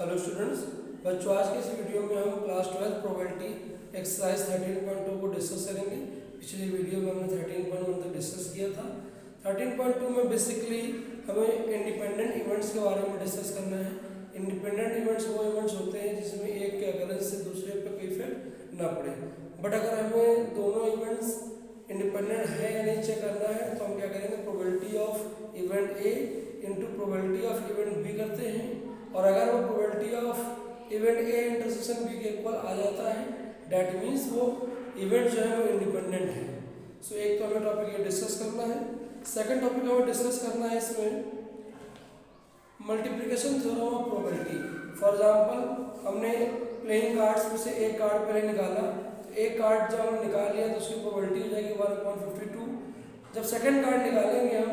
Hello students, बच्चों आज के इस वीडियो में हम क्लास 12 प्रोबेबिलिटी एक्सरसाइज 13.2 को डिस्कस करेंगे। पिछली वीडियो में हमने 13.1 तक डिस्कस किया था। 13.2 में बेसिकली हमें इंडिपेंडेंट इवेंट्स के बारे में डिस्कस करना है। इंडिपेंडेंट इवेंट्स वो इवेंट्स होते हैं जिसमें एक के अकरेंस से दूसरे पर कोई इफेक्ट ना पड़े। बट अगर हमें दोनों इवेंट्स इंडिपेंडेंट है या नहीं चेक करना है तो हम क्या करेंगे, probability of event A into probability of event B करते हैं। और अगर वो probability of event A intersection B के इक्वल आ जाता है, डैट मीन्स वो इवेंट जो है वो इंडिपेंडेंट है। सो एक तो हमें टॉपिक ये डिस्कस करना है। सेकंड टॉपिक हमें डिस्कस करना है इसमें multiplication theorem of probability. For example हमने प्लेइंग कार्ड्स में से एक कार्ड पहले निकाला, तो एक कार्ड जब हमने निकाल लिया तो उसकी प्रोबेबिलिटी हो जाएगी 1/52। जब सेकंड कार्ड निकालेंगे हम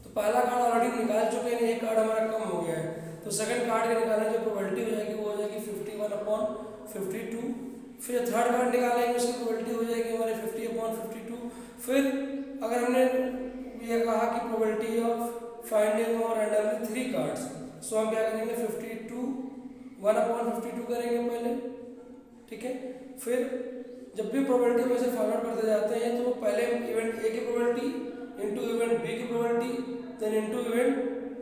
तो पहला कार्ड ऑलरेडी निकाल चुके हैं, एक कार्ड हमारा कम हो गया है, तो सेकंड कार्ड के निकालने जो प्रोबेबिलिटी हो जाएगी वो हो जाएगी 51/52। फिर थर्ड कार्ड निकालेंगे उसकी प्रोबेबिलिटी हो जाएगी हमारे 50/52। फिर अगर हमने ये कहा कि प्रोबेबिलिटी ऑफ फाइंडिंग और रैंडमली 3 कार्ड्स, सो हम क्या करेंगे 1/52 करेंगे पहले, ठीक है। फिर जब भी प्रोबेबिलिटी में से फाइंड आउट करते जाते हैं तो पहले इवेंट ए की प्रोबेबिलिटी इंटू इवेंट बी की प्रोबेबिलिटी देन इंटू इवेंट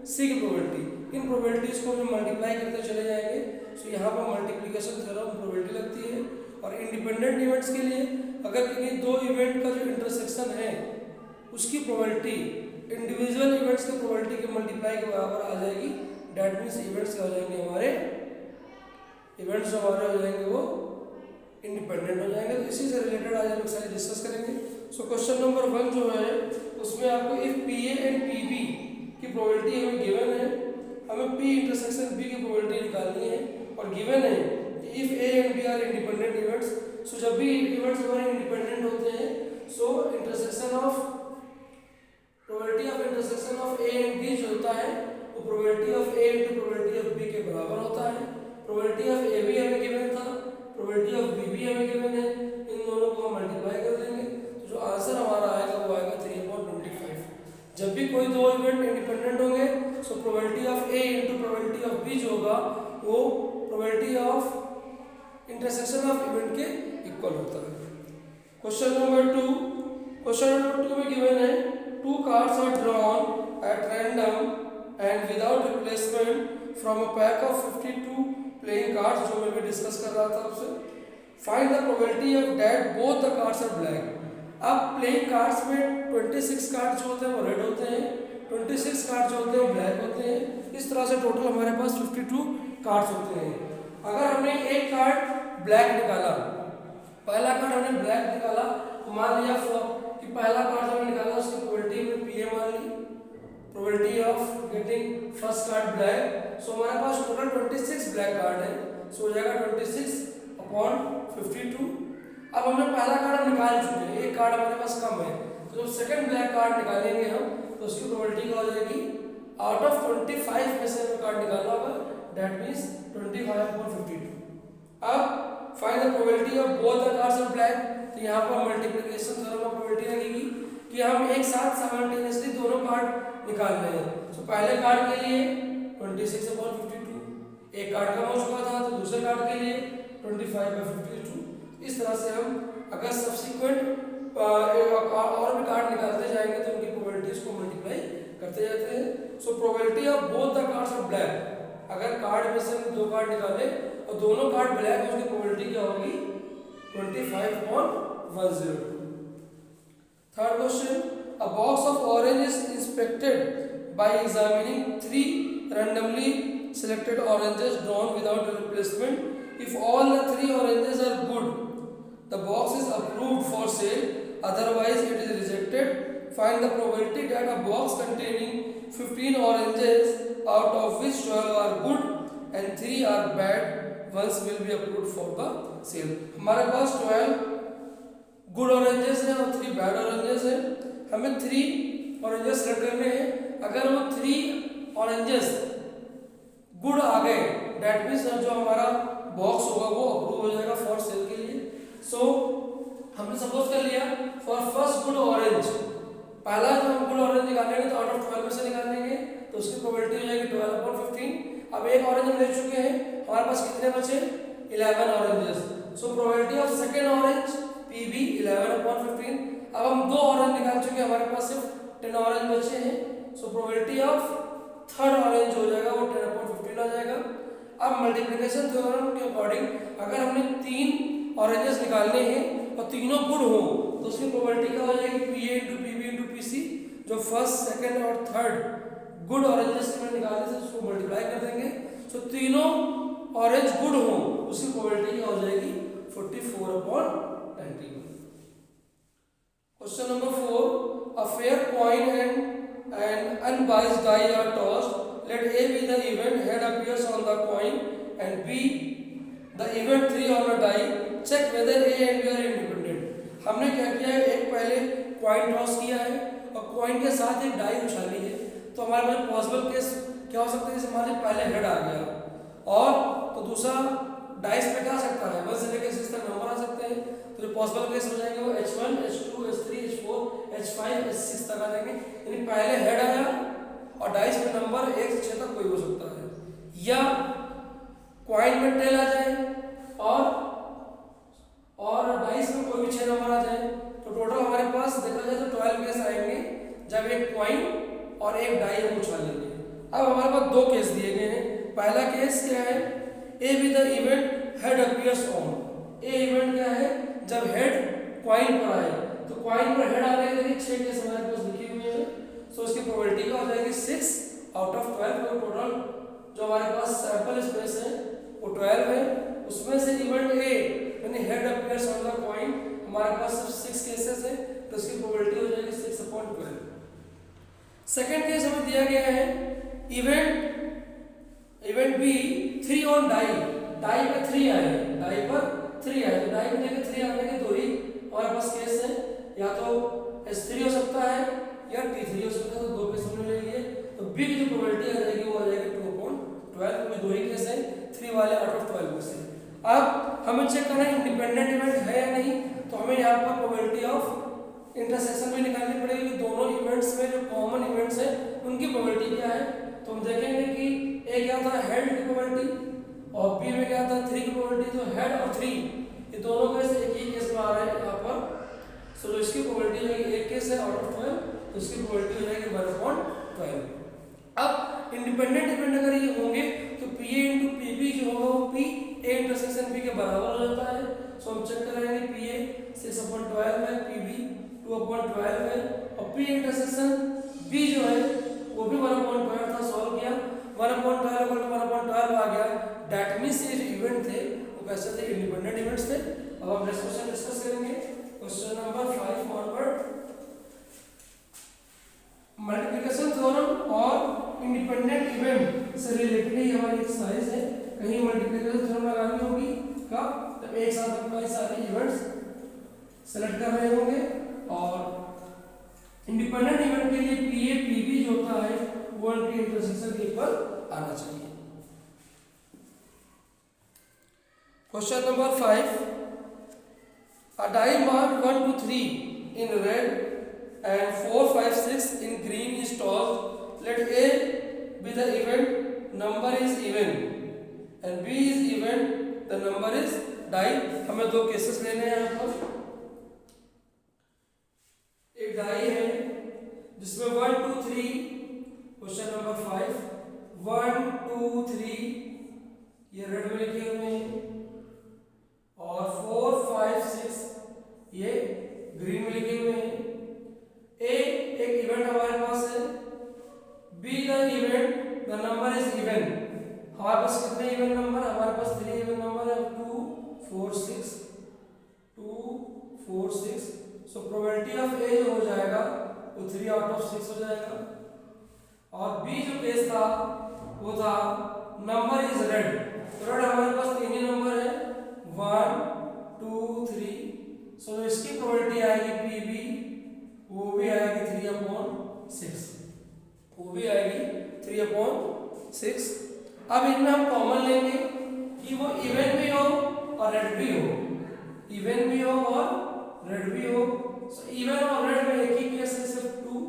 सी की प्रोबेबिलिटी, इन प्रोबेबिलिटीज को हम मल्टीप्लाई करते चले जाएंगे। सो यहाँ पर मल्टीप्लिकेशन थ्योरम प्रोबेबिलिटी लगती है। और इंडिपेंडेंट इवेंट्स के लिए अगर किसी दो इवेंट का जो इंटरसेक्शन है उसकी प्रोबेबिलिटी इंडिविजुअल इवेंट्स के प्रोबेबिलिटी के मल्टीप्लाई के बराबर आ जाएगी, डैट मीन्स इवेंट्स क्या हो जाएंगे हमारे, इवेंट्स जो हमारे हो जाएंगे वो इंडिपेंडेंट हो जाएंगे। तो इसी से रिलेटेड आज हम सारे डिस्कस करेंगे। सो क्वेश्चन नंबर 1 जो है उसमें आपको if P A and P B की प्रोबेबिलिटी हमें गिवन है, हमें पी इंटरसेक्शन बी की प्रोबेबिलिटी निकालनी है और गिवन है कि if A and B are independent events. So जब भी इवेंट्स हमारे इंडिपेंडेंट होते हैं so intersection of probability of intersection of A and B जो होता है वो probability of A into probability of B के बराबर होता है। प्रोबेबिलिटी ऑफ ए बी हमें गिवन था, प्रोबेबिलिटी ऑफ बी भी हमें गिवन है, इन दोनों को हम मल्टीप्लाई कर देंगे तो जो आंसर हमारा आएगा वो आएगा 3/25। जब भी कोई दो इवेंट इंडिपेंडेंट होंगे so probability of A into probability of B जो होगा वो probability of intersection of event के इक्वल होता है। क्वेश्चन नंबर 2 में गिवन है 2 cards are drawn at random and without replacement from a pack of 52 playing cards, जो मैं भी डिस्कस कर रहा था आपसे। Find the probability of that both the cards are black. अब प्लेइंग कार्ड्स में 26 कार्ड जो होते हैं वो रेड होते हैं, 26 कार्ड जो होते हैं वो ब्लैक होते हैं। इस तरह से टोटल हमारे पास 52 कार्ड्स होते हैं। अगर हमने एक कार्ड ब्लैक निकाला, पहला कार्ड हमने ब्लैक निकाला, तो मान लिया कि पहला कार्ड हमने निकाला उसकी प्रोबेबिलिटी में पी ए मान ली, probability of getting first card black. So हमारे पास टोटल 26 ब्लैक कार्ड है, सो हो जाएगा 26/52। अब हमने पहला कार्ड हम निकाल चुके हैं, एक कार्ड हमारे पास कम है, तो जब सेकंड ब्लैक कार्ड निकालेंगे हम तो उसकी प्रोबेबिलिटी क्या हो जाएगी, आउट ऑफ 25 में से हमें कार्ड निकालना होगा, दैट मींस 25/52। अब find the probability of both the cards are black, तो यहाँ पर मल्टीप्लिकेशन थ्योरम ऑफ प्रोबेबिलिटी लगेगी कि हम एक साथ साइमल्टेनियसली दोनों कार्ड निकाल रहे हैं। सो पहले कार्ड के लिए 26/52, एक कार्ड कम हो चुका था, तो दूसरे कार्ड के लिए 25/52। इस तरह से हम अगर सब्सिक्वेंट और भी कार्ड निकालते जाएंगे तो उनकी प्रोबेबिलिटीज को मल्टीप्लाई करते जाते हैं। सो probability of both the cards of black, अगर कार्ड में से हम 2 कार्ड निकाले और दोनों कार्ड ब्लैक है, उसकी प्रोबेबिलिटी क्या होगी 25/10। Third question, a box of orange is inspected bye examining 3 randomly selected oranges drawn without replacement. If all the 3 oranges are good, the box is approved for sale, otherwise it is rejected. Find the probability that a box containing 15 oranges out of which 12 are good and 3 are bad ones will be approved for the sale. हमारे पास 12 good oranges हैं और 3 bad oranges हैं। हमें 3 oranges select करने हैं। अगर वो 3 oranges good आ गए, डेट मीन्स जो हमारा बॉक्स होगा वो अप्रूव हो जाएगा फॉर सेल के लिए। सो हमने सपोज कर लिया फॉर फर्स्ट गुड ऑरेंज, पहला जो हम गुड ऑरेंज निकालेंगे तो आउट ऑफ 12 में से निकालेंगे तो उसकी प्रोबेबिलिटी हो जाएगी 12/15। अब एक ऑरेंज हम ले चुके हैं, हमारे पास कितने बचे 11 oranges. So probability of second orange PB 11/15। अब हम 2 ऑरेंज निकाल चुके हैं, हमारे पास सिर्फ 10 ऑरेंज बचे हैं। सो प्रोबेबिलिटी ऑफ थर्ड ऑरेंज हो जाएगा वो 10/15 आ जाएगा। अब मल्टीप्लिकेशन थ्योरम के अकॉर्डिंग अगर हमने 3 ऑरेंजेस निकालने हैं और तीनों गुड हो तो उसकी प्रोबेबिलिटी क्या हो जाएगी PA into PB into PC, जो फर्स्ट सेकंड और थर्ड गुड ऑरेंजेस में निकालने से उसको मल्टीप्लाई कर देंगे। सो तीनों ऑरेंज गुड हो उसकी प्रोबेबिलिटी क्या हो जाएगी 44/91। Question number 4, a fair coin and unbiased die are tossed. Let A be the event, head appears on the coin, and B the event 3 on the die. Check whether A and B are independent. हमने क्या किया है, एक पहले coin toss किया है और coin के साथ एक डाई उछाली है। तो हमारे पास पॉसिबल केस क्या हो सकता है, जैसे हमारे पहले हेड आ गया और तो दूसरा डाइस पे क्या आ सकता है 1 से लेकर 6 तक नंबर आ सकते हैं। तो जो पॉसिबल केस हो जाएंगे वो H1, H2, H3, H4, H5, H6 तक आ जाएंगे। यानी पहले हेड आया और डाइस में नंबर 1 से 6 तक कोई हो सकता है, या कॉइन में टेल आ जाए और डाइस में कोई भी 6 नंबर आ जाए। तो टोटल हमारे पास देखा जाए तो 12 केस आएंगे जब एक कॉइन और एक डाई हम उछालेंगे। अब हमारे पास 2 केस दिए गए हैं। पहला केस क्या है, A be the event head appears on. A event क्या है, जब हेड कॉइन पर आए, तो कॉइन पर हेड आने के लिए 6 केस हमारे पास लिखे हुए हैं। सो इसकी प्रोबेबिलिटी क्या हो जाएगी 6/12। तो टोटल जो हमारे पास सैंपल स्पेस है वो 12 है, उसमें से इवेंट ए यानी head appears on the coin हमारे पास सिर्फ 6 केसेस है, तो इसकी प्रोबेबिलिटी हो जाएगी 6/12। सेकेंड केस हमें दिया गया है event B 3 on die. Die पे 3 आए, डाई पर 3 आए, तो डाई में देखिए 3 आने के 2 ही हमारे पास केस है, या तो S3 हो सकता है या T3 हो सकता है। तो 2 केस हमने ले लिए, तो बी की जो प्रोबेबिलिटी आ जाएगी वो आ जाएगी 2/12, क्योंकि 2 ही केस है 3 वाले आउट ऑफ 12 में से। अब हमें चेक करना है इंडिपेंडेंट इवेंट है या नहीं, तो हमें यहाँ पर प्रोबेबिलिटी ऑफ इंटरसेक्शन भी निकालनी पड़ेगी। दोनों इवेंट्स में जो कॉमन इवेंट्स है उनकी प्रोबेबिलिटी क्या है, तो हम देखेंगे कि ए क्या था हेड की प्रोबेबिलिटी और बी में क्या था 3 की प्रोबेबिलिटी। तो हेड और 3 ये दोनों केस एक ही केस में आ रहे हैं यहाँ पर। सो जो इसकी प्रोबेबिलिटी है एक केस है आउट ऑफ 12, तो इसकी प्रोबेबिलिटी हो जाएगी 1/12। अब इंडिपेंडेंट इवेंट अगर ये होंगे तो PA इंटू PB जो होगा वो P A इंटरसेक्शन B के बराबर हो जाता है। सो हम चेक करेंगे PA 6/12 है, PB 2/12 है, और P इंटरसेक्शन B जो है वो भी 1/12 था। सॉल्व किया 1/12 को 1/12 आ गया। दैट मींस ये जो इवेंट थे वो कैसे थे, इंडिपेंडेंट इवेंट्स थे। अब हम नेक्स्ट क्वेश्चन डिस्कस करेंगे, question number 5 forward. Multiplication theorem और इंडिपेंडेंट इवेंट से रिलेटेड ही हमारी एक्सरसाइज है। कहीं मल्टीप्लिकेशन थ्योरम लगानी होगी कब, जब एक साथ हम कई सारे इवेंट्स सेलेक्ट कर रहे होंगे, और इंडिपेंडेंट इवेंट के लिए PA PB जो होता है वो उनके इंटरसेक्शन के ऊपर आना चाहिए। Question number 5, a die marked 1 2 3 in red and 4 5 6 in green is tossed. Let A be the event, number is even, and B is even, the number is die. हमें 2 केसेस लेने हैं यहाँ पर। एक डाई है जिसमें 1 2 3, क्वेश्चन नंबर 5 1 2 3 ये red में लिखे हुए हैं, और 4 5 6 ये ग्रीन में लिखे हुए हैं। ए एक इवेंट हमारे पास है, be the event, the number is even. हमारे पास कितने इवन नंबर, हमारे पास 3 इवन नंबर है, 2 4 6 2 4 6। सो प्रोबेबिलिटी ऑफ ए जो हो जाएगा वो 3/6 हो जाएगा। और बी जो केस था वो था नंबर इज रेड। रेड हमारे पास 3 ही नंबर है 1 2 3। सो इसकी प्रोबेबिलिटी आएगी PB, वो भी आएगी 3/6, वो भी आएगी 3/6। अब इनमें हम कॉमन लेंगे कि वो इवन भी हो और रेड भी हो, इवन भी हो और रेड भी हो। सो इवन और रेड में एक ही केस है सिर्फ 2।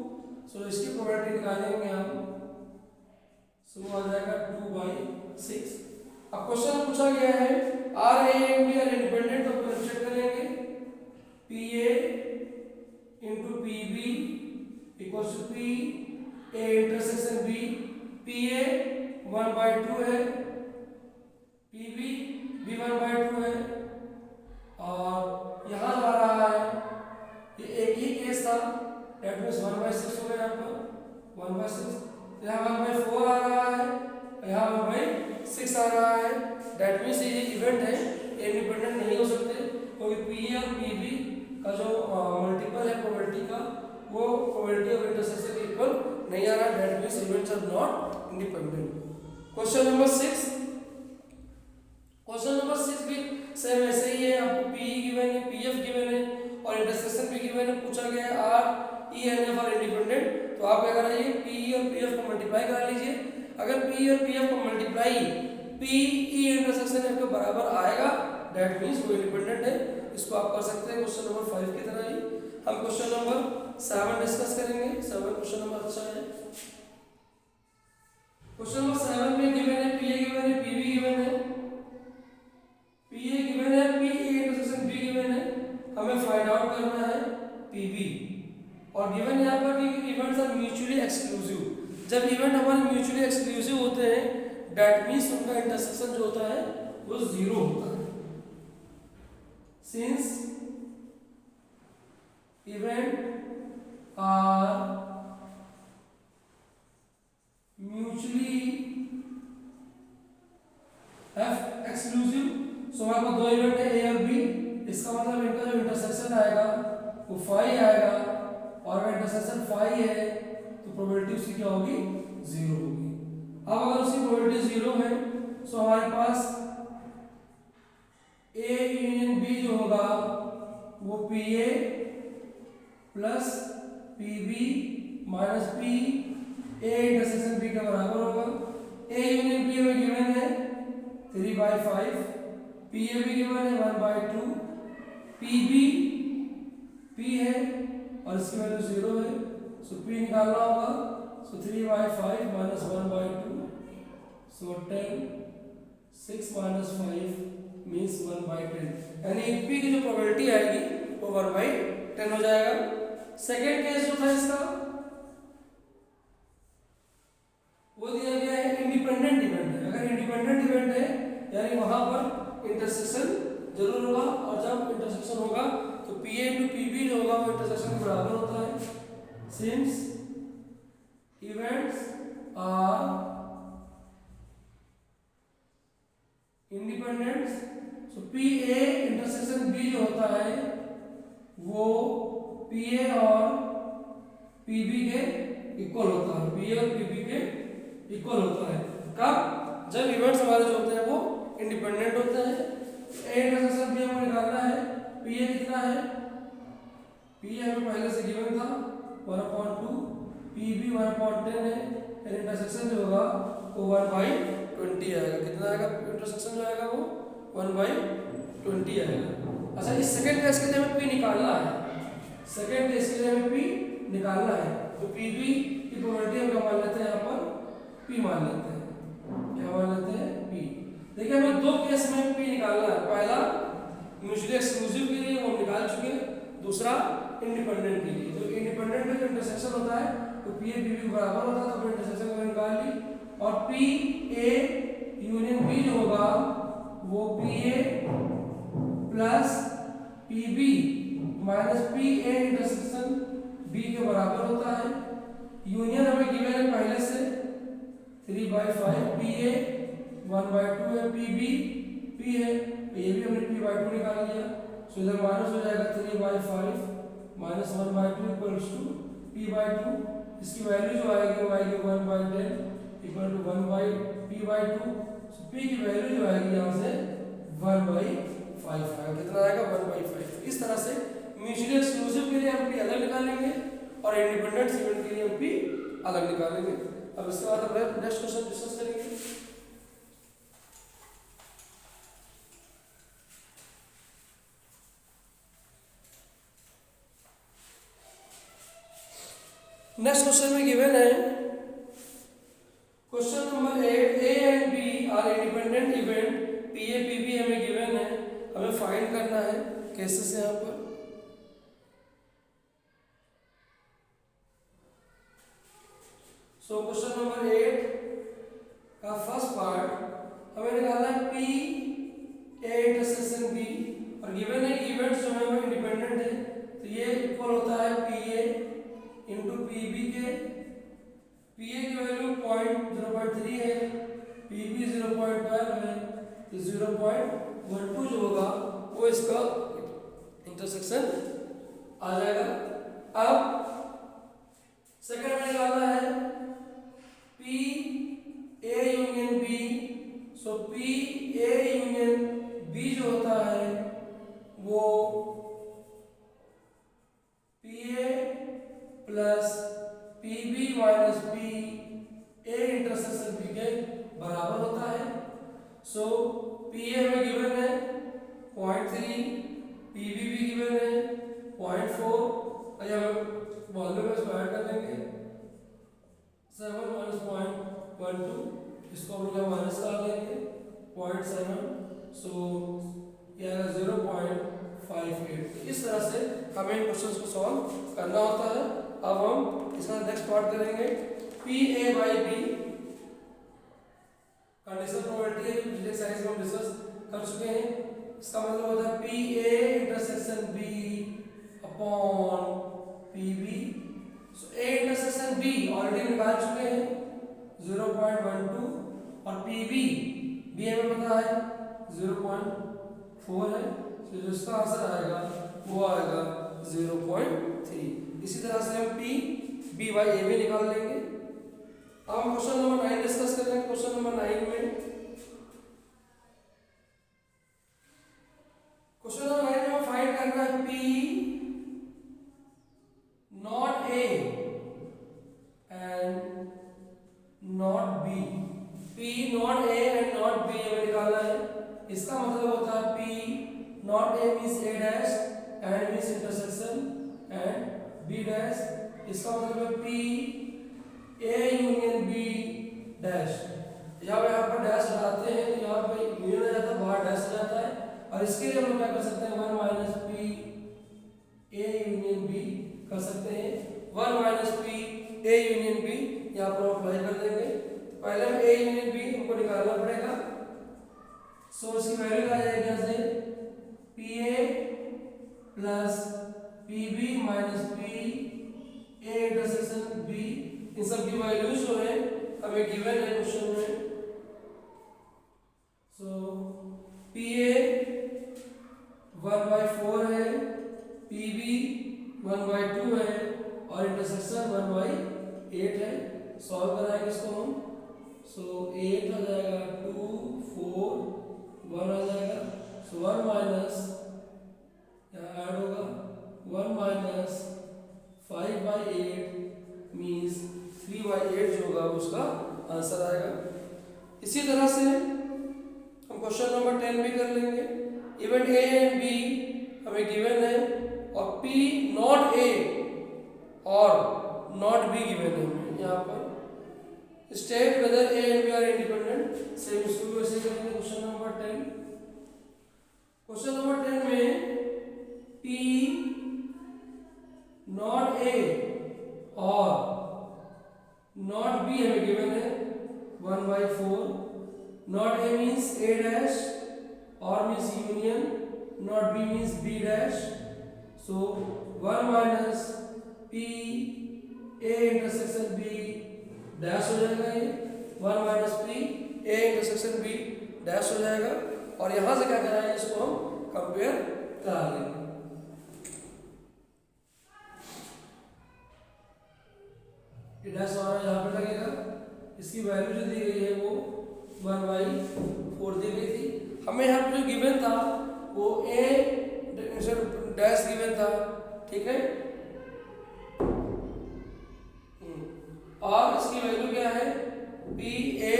सो इसकी प्रोबेबिलिटी निकालेंगे हम, सो आ जाएगा 2/2। 6। अब क्वेश्चन में पूछा गया है are A and B are independent, तो अपन चेक करेंगे P A into P B equals to P A intersection B. P A 1/2 है, पी बी भी 1/2 है, और यहाँ जा रहा है ये एक ही केस था, डेट मीन्स 1/6 हो गया यहाँ पर 1/6, यहाँ 1/4 आ रहा है, यहाँ 1/6 आ रहा है। डेट मीन्स ये इवेंट है इंडिपेंडेंट नहीं हो सकते, क्योंकि पी और पी बी का जो मल्टीपल है प्रोबेबिलिटी का, वो प्रोबेबिलिटी ऑफ इंटरसेक्शन के इक्वल नहीं आ रहा। That means events are not independent. Question number 6, question number 6 भी सेम ऐसे ही है, आपको पी गिवन है, पी एफ गिवन है और इंटरसेक्शन भी गिवन है। पूछा गया है are E and F are independent, तो आप क्या कराइए पी और पी एफ को मल्टीप्लाई करा लीजिए। अगर पी और पी एफ को multiply P E intersection F के बराबर आएगा, दैट मीन्स वो इंडिपेंडेंट है। इसको आप कर सकते हैं क्वेश्चन नंबर 5 की तरह ही। हम क्वेश्चन नंबर 7 डिस्कस करेंगे। 7 क्वेश्चन नंबर अच्छा है। क्वेश्चन नंबर 7 में गिवन है पी ए गिवन है, पी बी गिवन है, पी ए गिवन है, P E intersection B given है। हमें फाइंड आउट करना है पी बी, और गिवन यहाँ पर कि इवेंट्स आर म्यूचुअली एक्सक्लूसिव। जब इवेंट हमारे म्यूचुअली एक्सक्लूसिव होते हैं, दैट मीन्स उनका इंटरसेक्शन जो होता है वो 0 होता है। Since event are mutually exclusive, so हमारे पास दो इवेंट है ए और बी, इसका मतलब इनका जो इंटरसेक्शन आएगा वो फाई आएगा, और अगर इंटरसेक्शन फाई है तो प्रोबेबिलिटी उसकी क्या होगी 0 होगी। अब अगर उसकी प्रोबेबिलिटी 0 है, सो हमारे पास ए यूनियन बी जो होगा वो P A plus P B minus P A intersection B के बराबर होगा। ए यूनियन बी हमें गिवन है 3/5, पी ए भी गिवन है 1/2, पी बी पी है और इसकी वैल्यू 0 है, सो पी निकालना होगा। सो 3/5 माइनस 1/2, सो 10, 6 माइनस 5 मीन्स 1/10, यानी पी की जो प्रोबेबिलिटी आएगी वो 1/10 हो जाएगा। सेकेंड केस जो था इसका वो दिया गया है इंडिपेंडेंट इवेंट है। अगर इंडिपेंडेंट इवेंट है यानी वहां पर इंटरसेक्शन जरूर होगा, और जब इंटरसेक्शन होगा तो P A into P B जो होगा वो इंटरसेक्शन के बराबर होता है। Since events are independent, so P A intersection B जो होता है वो पी ए और पी बी के इक्वल होता है, पी ए और पी बी के इक्वल होता है। कब? जब इवेंट्स हमारे जो होते हैं वो इंडिपेंडेंट होते हैं। ए इंटरसेक्शन बी हमें निकालना है, पी ए कितना है, पी ए हमें पहले से गिवन था 1/2, पी बी 1/10 है, इंटरसेक्शन जो होगा वो 1/20 आएगा। कितना आएगा इंटरसेक्शन जो आएगा वो 1/20 आएगा। अच्छा, इस सेकंड केस के लिए हमें पी निकालना है, सेकंड केस के लिए हमें पी निकालना है, तो पी बी की प्रोबेबिलिटी हम क्या मान लेते हैं, यहाँ पर पी मान लेते हैं। क्या मान लेते हैं? पी। देखिए हमें दो केस में पी निकालना है। पहला म्यूचुअली एक्सक्लूसिव के लिए वो हम निकाल चुके हैं, दूसरा इंडिपेंडेंट के लिए। तो इंडिपेंडेंट में जो इंटरसेक्शन होता है तो पी ए बी बी बराबर होता है, तो इंटरसेक्शन को निकाल ली, और पी ए यूनियन बी जो होगा वो P A plus P B minus P A intersection B के बराबर होता है। यूनियन हमें गिवन है पहले से 3/5, पी ए 1/2 है, पी बी पी है, ये भी हमने p/2 निकाल लिया, सो इधर माइनस हो जाएगा 3/5 माइनस 1/2 इक्वल्स टू p/2। इसकी वैल्यू जो आएगी वो आएगी 1/10 equal to 1/p/2। So p की वैल्यू जो आएगी यहाँ से 1/5 आएगा। कितना आएगा? 1/5। इस तरह से म्यूचुअली एक्सक्लूसिव के लिए हम p अलग निकालेंगे और इंडिपेंडेंट इवेंट के लिए हम p अलग निकालेंगे। अब इसके बाद हम नेक्स्ट क्वेश्चन डिस्कस करेंगे। नेक्स्ट क्वेश्चन में गिवन है question number 8, A and B are independent event P A P B हमें गिवन है, हमें फाइंड करना है केसेस यहाँ पर। सो क्वेश्चन नंबर 8 का फर्स्ट पार्ट हमें निकालना है पी ए इंटरसेक्शन बी, और गिवन है इवेंट्स जो है वो इंडिपेंडेंट है, तो ये इक्वल होता है P A into P B के। पी ए की वैल्यू 0.03 है, पी बी 0.12 है, तो 0.12 जो होगा वो इसका इंटरसेक्शन आ जाएगा। अब सेकंड में निकालना है P A union B. So P A union B जो होता है वो P A plus P B minus P A intersection B के बराबर होता है। सो पी ए में गिवन है 0.3, पी बी भी गिवन है 0.4, वॉल्यूम में स्क्वायर कर लेंगे 7 माइनस 0.12, इसको हम लोग माइनस कर लेंगे 0.7, सो यह 0.58। तो इस तरह से हमें इन क्वेश्चंस को सॉल्व करना होता है। अब हम इसका नेक्स्ट पार्ट करेंगे P A by B. Conditional probability है, पिछले एक्सरसाइज में हम डिस्कस कर चुके हैं। इसका मतलब होता है P A intersection B upon P B. So A intersection B already निकाल चुके हैं 0.12, और पी बी हमें पता है 0.4 है, तो जो इसका आंसर आएगा वो आएगा 0.3। इसी तरह से हम पी बी बाई ए भी निकाल लेंगे। अब हम क्वेश्चन नंबर 9 डिस्कस करेंगे। क्वेश्चन नंबर 9 में हम फाइंड करना है P not A and not B. P not A and not B हमें निकालना है। इसका मतलब होता है P not A means A dash and means intersection and B dash. इसका मतलब है P A union B dash. जब यहाँ पर डैश लगाते हैं तो यहाँ पे यूनियन आ जाता है, बाहर डैश आ जाता है, और इसके लिए हम लोग क्या कर सकते हैं 1 minus P A union B कर सकते हैं। 1 minus P A union B यहाँ पर अप्लाई कर देंगे। पहले हम ए यूनियन बी हमको निकालना पड़ेगा। सो इसकी वैल्यू आ जाएगी यहाँ से P A plus P B minus P A intersection B. इन सब की वैल्यूज जो है हमें गिवन है क्वेश्चन में। सो पी ए 1/4 है, पी बी 1/2 है, और इंटरसेक्शन 1/8 है। सॉल्व कराएंगे इसको हम। सो 8 आ जाएगा 2 4 1 आ जाएगा। सो 1 माइनस यहाँ ऐड होगा 1 माइनस 5/8 मीन्स 3/8 जो होगा उसका आंसर आएगा। इसी तरह से हम क्वेश्चन नंबर 10 भी कर लेंगे। इवेंट ए एंड बी हमें गिवन है, और पी नॉट ए और नॉट बी गिवन है हमें यहाँ पर। State whether A and B are independent. Same इसको भी वैसे करेंगे। क्वेश्चन नंबर 10, क्वेश्चन नंबर 10 में पी नॉट ए और नॉट बी हमें गिवन है 1/4। Not A means A dash, और means union, not B means B dash. So 1 minus P A intersection B dash हो जाएगा। ये 1 minus P A intersection B dash हो जाएगा, और यहां से क्या कराएंगे, इसको हम कंपेयर करा लेंगे। ये डैश हमारा यहाँ पे लगेगा। इसकी वैल्यू जो दी गई है वो 1/4 दी गई थी। हमें यहाँ पे जो गिवन था वो ए डैश गिवन था, ठीक है। और इसकी वैल्यू क्या है पी ए,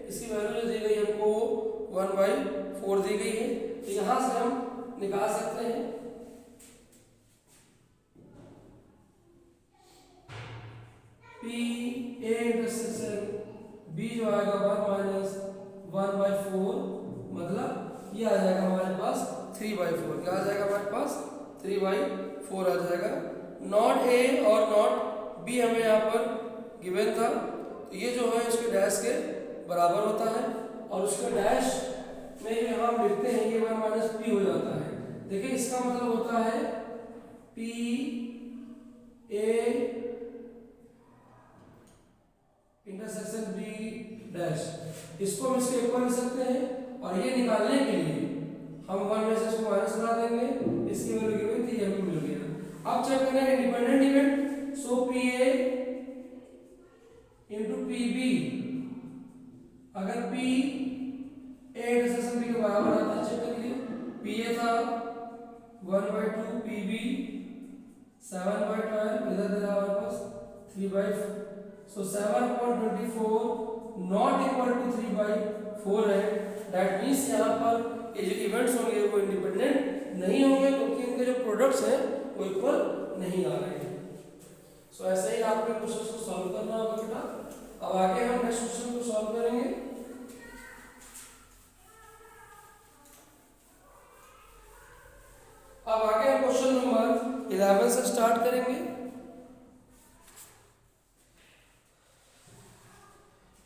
इसकी वैल्यू जो दी गई है हमको 1/4 दी गई है। तो यहाँ से हम निकाल सकते हैं पी ए इंटरसेक्शन बी जो आएगा 1 माइनस 1/4, मतलब ये आ जाएगा हमारे पास 3/4। क्या आ जाएगा हमारे पास? 3/4 आ जाएगा। नॉट ए और नॉट बी हमें यहाँ पर गिवन था, तो ये जो है उसके डैश के बराबर होता है, और उसका डैश में यहाँ हम लिखते हैं ये 1 माइनस पी हो जाता है। देखिए इसका मतलब होता है P A intersection B dash. इसको हम इसके इक्वल लिख सकते हैं, और ये निकालने के लिए हम 1 में से इसको माइनस करा देंगे, इसकी वैल्यू गिवन थी, ये भी मिल गया। अब चेक करना है independent event, so P A into P B, अगर पी ए इंटरसेक्शन बी के बराबर आता है, चेक करिए, पी ए था 1/2, पी बी 7/12, इधर दे रहा हमारे पास 3/4, सो 7/24 नॉट इक्वल टू 3/4 है। दैट मीन्स यहाँ पर ये जो इवेंट्स होंगे वो इंडिपेंडेंट नहीं होंगे, क्योंकि इनके जो प्रोडक्ट्स हैं वो इक्वल नहीं आ रहे हैं। सो ऐसे ही आपने क्वेश्चन को सॉल्व करना होगा बेटा। अब आगे हम नेक्स्ट क्वेश्चन को सॉल्व करेंगे। अब आगे हम क्वेश्चन नंबर 11 से स्टार्ट करेंगे।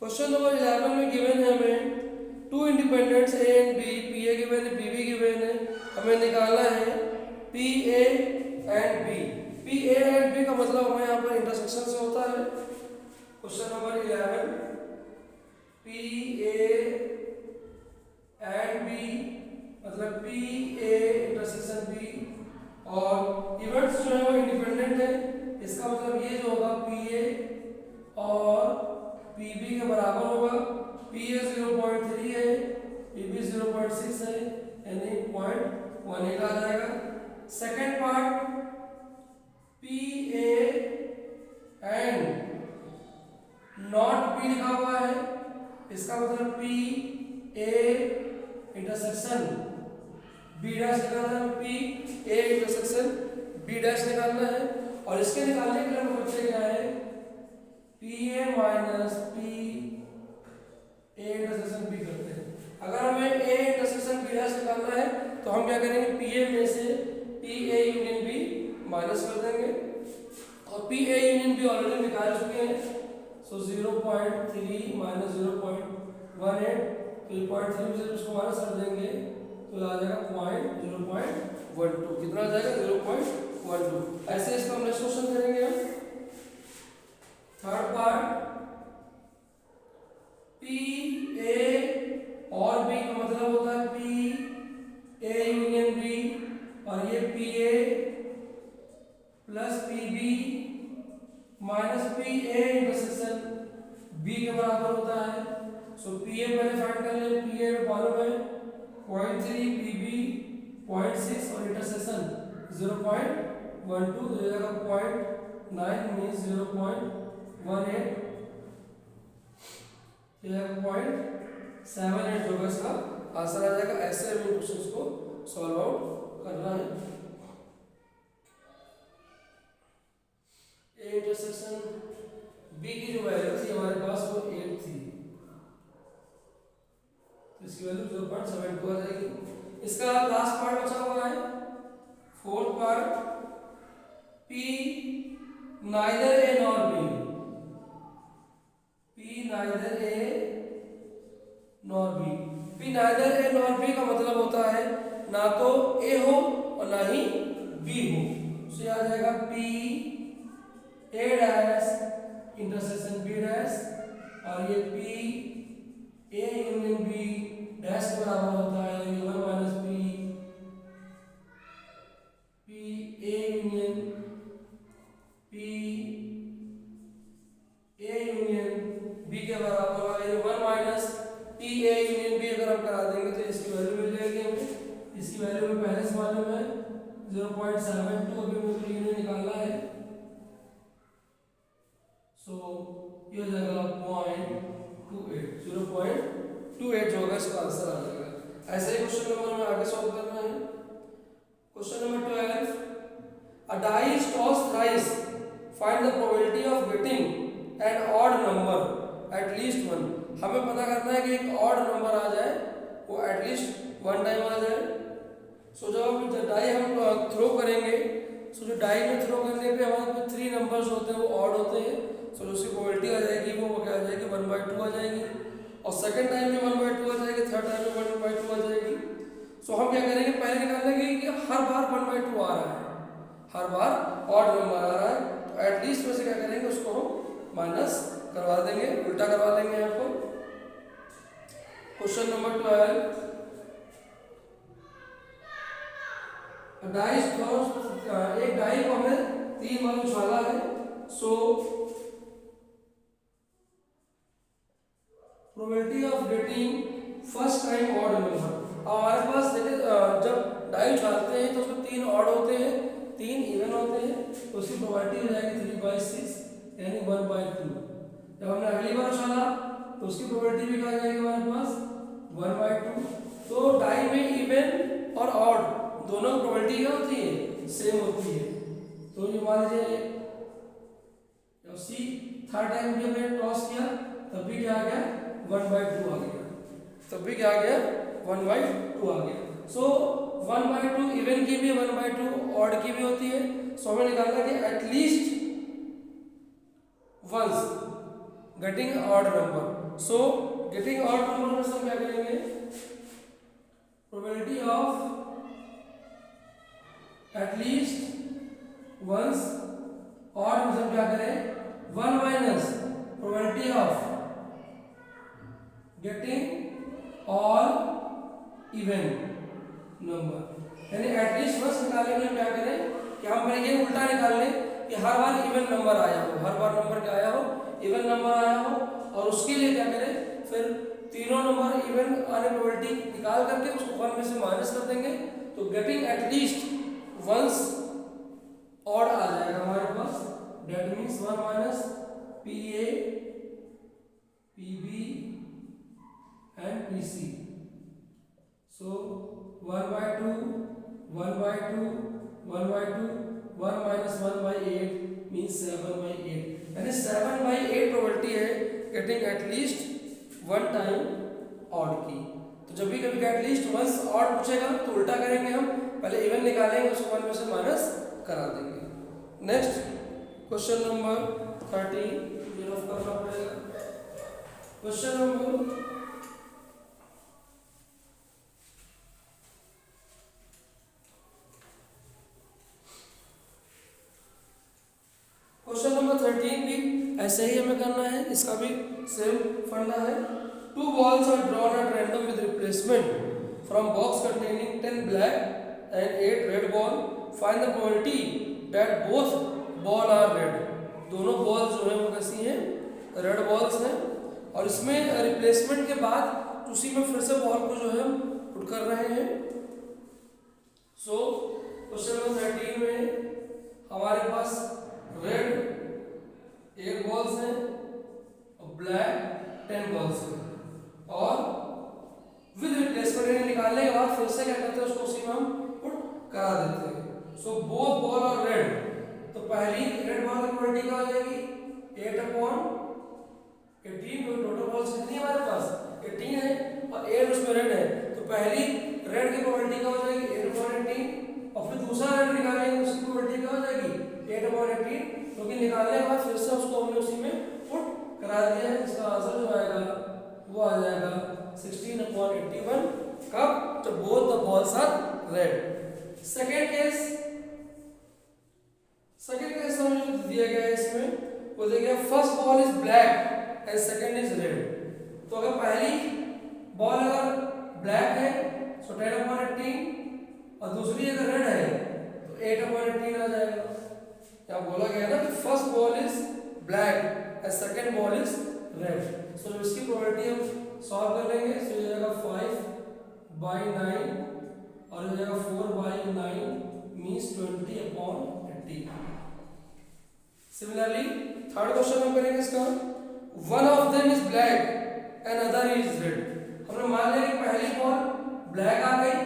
क्वेश्चन नंबर 11 में गिवन है हमें two independents A and B, P A given है, पी बी गिवन है, हमें निकालना है P A and B. P A and B का मतलब हमें यहाँ पर इंटरसेक्शन से होता है। Question number 11, P A and B मतलब पी ए इंटरसेक्शन बी, और इवेंट्स जो है वो इंडिपेंडेंट है। इसका मतलब ये जो होगा पी ए और पी बी के बराबर होगा। पी ए 0.3 है, पी बी 0.6 है, यानी 0.18 आ जाएगा। Second part, P A and not B लिखा हुआ है, इसका मतलब P A intersection B dash निकालना है, P A intersection B dash निकालना है। और इसके निकालने के लिए हम बच्चे क्या है, P A minus P A intersection B करते हैं। अगर हमें ए इंटरसेक्शन बी डैश निकालना है तो हम क्या करेंगे, पी ए में से P A union B minus कर देंगे, और P A union B already निकाल चुके हैं। सो 0.3 माइनस 0.18, तो 0.3 से उसको माइनस कर देंगे तो आ जाएगा 0.12। कितना आ जाएगा? 0.12। ऐसे इसका हम नेक्स्ट क्वेश्चन करेंगे हम। थर्ड पार्ट, पी ए और बी का मतलब होता है पी ए यूनियन बी, और ये P A plus P B minus P A intersection B के बराबर होता है। सो पी ए पहले फाइंड कर ले, पी ए मालूम है 0.3, पी बी 0.6 और इंटरसेक्शन 0.12, तो हो जाएगा 0.9 मीन्स 0.18, ये 0.78 जो है इसका आंसर आ जाएगा। ऐसे हमें क्वेश्चंस को सॉल्व आउट करना है। ए इंटरसेक्शन बी की जो वैल्यू थी हमारे पास वो 8 थी, तो इसकी वैल्यू 0.72 आ जाएगी। इसका लास्ट पार्ट बचा हुआ है, fourth part, P neither A nor be, P neither A nor be. P neither A nor be का मतलब होता है ना तो ए हो और ना ही बी हो। सो ये आ जाएगा P A dash intersection B dash, और ये P A union B dash के बराबर होता है 1 minus P A union B के बराबर होगा, यानी 1 minus P A union B अगर हम करा देंगे तो इसकी वैल्यू मिल जाएगी हमें। इसकी वैल्यू में पहले से मालूम है 0.72, अभी मुझे यूनियन निकालना है। सो ये हो जाएगा 0.28 जो होगा इसका आंसर आ जाएगा। ऐसे ही क्वेश्चन नंबर में आगे सॉल्व करना है। Question number 12, a die is tossed thrice, find the probability of getting an odd number at least one। हमें पता करना है कि एक ऑड नंबर आ जाए, वो एटलीस्ट 1 टाइम आ जाए। सो जब हम डाई हम थ्रो करेंगे, सो जो डाई में थ्रो करने पे हमारे पास 3 नंबर्स होते हैं वो ऑड होते हैं। सो जो उसकी प्रोबेबिलिटी आ जाएगी वो क्या आ जाएगी 1/2 आ जाएगी, और सेकंड टाइम में 1/2 आ जाएगी, थर्ड टाइम में 1/2 आ जाएगी। सो हम क्या करेंगे, पहले निकाल लेंगे कि हर बार 1/2 आ रहा है, हर बार ऑड नंबर आ रहा है, तो एटलीस्ट में से क्या करेंगे उसको हम माइनस करवा देंगे, उल्टा करवा देंगे यहाँ पर। क्वेश्चन नंबर 12, डाइस एक डाई को हमने 3 बार उछाला है। सो probability of getting first time odd number, हमारे पास देखिए जब डाई उछालते हैं तो उसमें 3 ऑड होते हैं, 3 इवन होते हैं, तो उसकी प्रोबेबिलिटी हो जाएगी 3/6 यानी 1/2। जब हमने अगली बार उछाला तो उसकी प्रोबेबिलिटी भी क्या आ जाएगी हमारे पास 1/2। तो डाई में इवन और ऑड दोनों की प्रोबेबिलिटी क्या होती है, सेम होती है। तो ये मान लीजिए जब सी थर्ड टाइम जब मैंने टॉस किया तब भी क्या आ गया 1/2 आ गया, तब भी क्या आ गया 1/2 आ गया। सो 1/2 इवन की भी 1/2 ऑड की भी होती है। सो हमें निकालना कि at least once getting odd number. So getting odd number में हम क्या करेंगे, probability of at least once odd में हम क्या करें 1 minus probability of getting all even number, यानी एटलीस्ट वंस निकालने के लिए क्या करें कि हम पहले ये उल्टा निकाल लें कि हर बार इवन नंबर आया हो, हर बार नंबर क्या आया हो, इवन नंबर आया हो, और उसके लिए क्या करें फिर तीनों नंबर इवन आने प्रोबेबिलिटी निकाल करके उसको 1 में से माइनस कर देंगे, तो गेटिंग एटलीस्ट वंस ऑड आ जाएगा हमारे पास। That means 1 minus PA PB and PC। So 1/2 1/2 1/2 1 minus 1/8 means 7/8, यानी 7/8 प्रोबेबिलिटी है गेटिंग एटलीस्ट 1 टाइम ऑड की। तो जब भी कभी एटलीस्ट वंस ऑड पूछेगा तो उल्टा करेंगे, हम पहले इवन निकालेंगे उसको 1 में से माइनस करा देंगे। नेक्स्ट क्वेश्चन नंबर 13 ये रफ करना पड़ेगा। क्वेश्चन नंबर 13 भी ऐसे ही हमें करना है, इसका भी सेम फंडा है। 2 balls are drawn at random with replacement from box containing 10 black and 8 red ball. Find the probability that both ball are red. दोनों बॉल्स जो है वो कैसी हैं, रेड बॉल्स हैं, और इसमें रिप्लेसमेंट के बाद उसी में फिर से बॉल को जो है हम पुट कर रहे हैं। सो क्वेश्चन नंबर 13 में हमारे पास रेड 8 बॉल्स हैं और ब्लैक 10 बॉल्स हैं, और विद रिप्लेसमेंट निकालने के बाद फिर से क्या करते हैं उसको उसी में हम पुट करा देते हैं। सो बोथ बॉल और रेड, तो पहली रेड बॉल की प्रोबेबिलिटी क्या हो जाएगी 8/18, तो टोटल बॉल्स कितनी है हमारे पास 18 है और 8 उसमें रेड है, तो पहली रेड की प्रोबेबिलिटी क्या हो जाएगी 8/18, और फिर दूसरा रेड निकालेंगे उसकी प्रोबेबिलिटी क्या हो जाएगी 8/18, क्योंकि निकालने के बाद फिर से उसको हमने उसी में पुट करा दिया है। इसका आंसर जो आएगा वो आ जाएगा 16/81, कब जब both the balls are red. Second case हमें जो दिया गया है इसमें वो दिया गया first ball is black and second is red. तो अगर पहली बॉल अगर ब्लैक है तो 10/18, और दूसरी अगर रेड है तो 8/18 आ जाएगा। क्या बोला गया ना कि first ball is black and second ball is red. So इसकी प्रोबेबिलिटी हम सॉल्व कर लेंगे। सो ये जाएगा 5/9 और ये जाएगा 4/9 मीन्स 20/80। सिमिलरली थर्ड क्वेश्चन हम करेंगे इसका, one of them is black and other is red. हमने मान लिया कि पहली बॉल ब्लैक आ गई,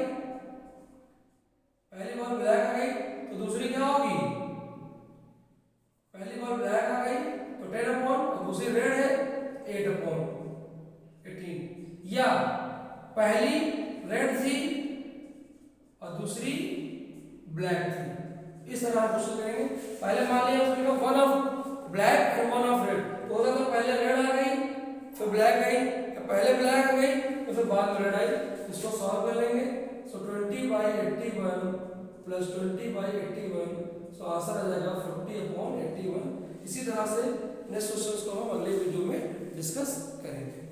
पहली बॉल ब्लैक आ गई तो दूसरी क्या होगी, पहली बॉल ब्लैक आ गई तो 10/, और दूसरी रेड है 8/। या पहली रेड थी और दूसरी ब्लैक थी। इस तरह हम क्वेश्चन करेंगे। पहले मान लिया उसमें one of black and one of red, तो होता तो पहले रेड आ गई फिर ब्लैक आई, या पहले ब्लैक आ गई तो फिर बाद में रेड आई। इसको सॉल्व कर लेंगे। सो 20/81 प्लस 20/81, सो आंसर आ जाएगा 40/81। इसी तरह से नेक्स्ट क्वेश्चन को हम अगले वीडियो में डिस्कस करेंगे।